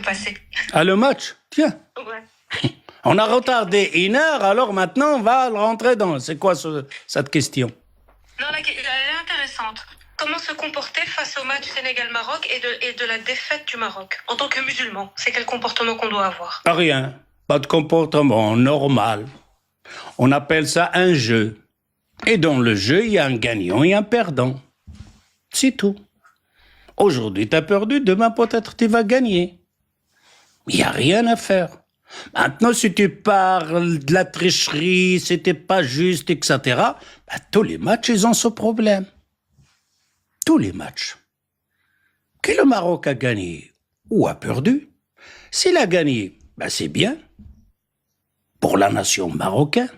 passé. Ah, le match? Tiens. Ouais. On a retardé 1 heure, alors maintenant on va rentrer dans... C'est quoi cette question? Non, elle est intéressante. Comment se comporter face au match Sénégal-Maroc et de la défaite du Maroc en tant que musulman? C'est quel comportement qu'on doit avoir? Rien. Pas de comportement normal. On appelle ça un jeu. Et dans le jeu, il y a un gagnant et un perdant. C'est tout. Aujourd'hui, tu as perdu, demain peut-être tu vas gagner. Il n'y a rien à faire. Maintenant, si tu parles de la tricherie, c'était pas juste, etc., tous les matchs, ils ont ce problème. Tous les matchs. Que le Maroc a gagné ou a perdu, s'il a gagné, c'est bien. Pour la nation marocaine,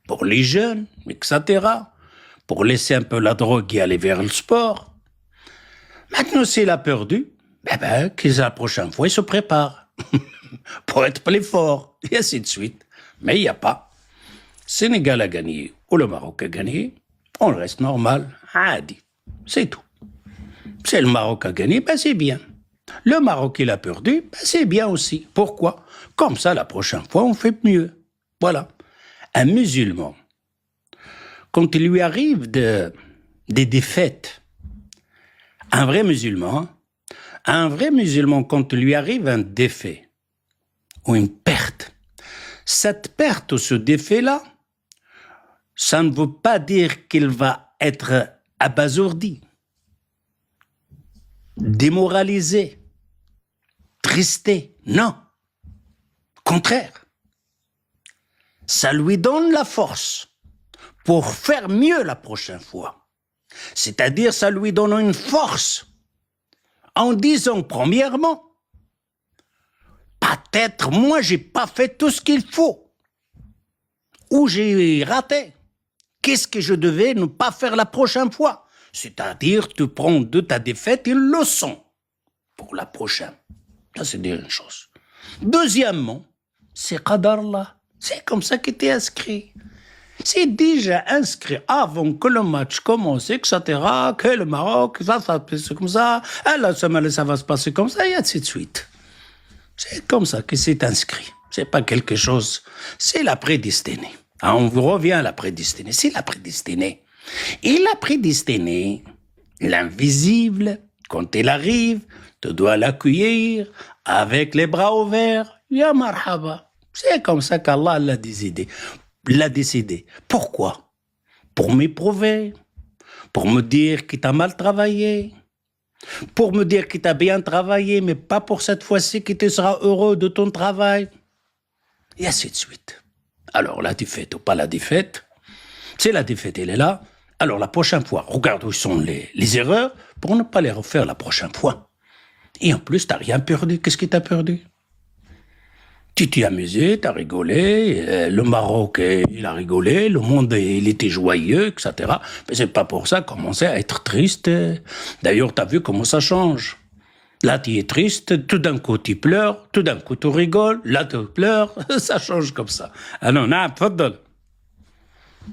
pour les jeunes, etc., pour laisser un peu la drogue et aller vers le sport. Maintenant, s'il a perdu, que la prochaine fois, il se prépare pour être plus fort, et ainsi de suite. Mais il n'y a pas. Sénégal a gagné, ou le Maroc a gagné, on reste normal, hadi. C'est tout. Si le Maroc a gagné, c'est bien. Le Maroc, il a perdu, c'est bien aussi. Pourquoi? Comme ça, la prochaine fois, on fait mieux. Voilà. Un musulman, quand il lui arrive des défaites, un vrai musulman, quand il lui arrive un défait ou une perte, cette perte ou ce défait-là, ça ne veut pas dire qu'il va être abasourdi, démoralisé, tristé. Non. Contraire. Ça lui donne la force pour faire mieux la prochaine fois. C'est-à-dire, ça lui donne une force en disant, premièrement, peut-être moi, j'ai pas fait tout ce qu'il faut. Ou j'ai raté. Qu'est-ce que je devais ne pas faire la prochaine fois? C'est-à-dire, tu prends de ta défaite une leçon pour la prochaine. Ça, c'est dire une chose. Deuxièmement, c'est qadarullah. C'est comme ça qu'il était inscrit. C'est déjà inscrit avant que le match commence, etc., que le Maroc, ça va se passer comme ça, la semaine, ça va se passer comme ça, et ainsi de suite. C'est comme ça que c'est inscrit. C'est pas quelque chose, c'est la prédestinée. On revient à la prédestinée. C'est la prédestinée. Et la prédestinée, l'invisible, quand elle arrive, tu dois l'accueillir avec les bras ouverts. Ya marhaba. C'est comme ça qu'Allah l'a décidé. Pourquoi? Pour m'éprouver, pour me dire qu'il t'a mal travaillé, pour me dire qu'il t'a bien travaillé, mais pas pour cette fois-ci que tu seras heureux de ton travail. Et ainsi de suite. Alors, la défaite ou pas la défaite, c'est la défaite, elle est là. Alors, la prochaine fois, regarde où sont les erreurs pour ne pas les refaire la prochaine fois. Et en plus, t'as rien perdu. Qu'est-ce que t'as perdu? Tu t'es amusé, t'as rigolé, le Maroc, il a rigolé, le monde, il était joyeux, etc. Mais c'est pas pour ça commencer à être triste. D'ailleurs, t'as vu comment ça change. Là, tu es triste, tout d'un coup, tu pleures, tout d'un coup, tu rigoles, là, tu pleures, ça change comme ça. Alors, non, tfaddal.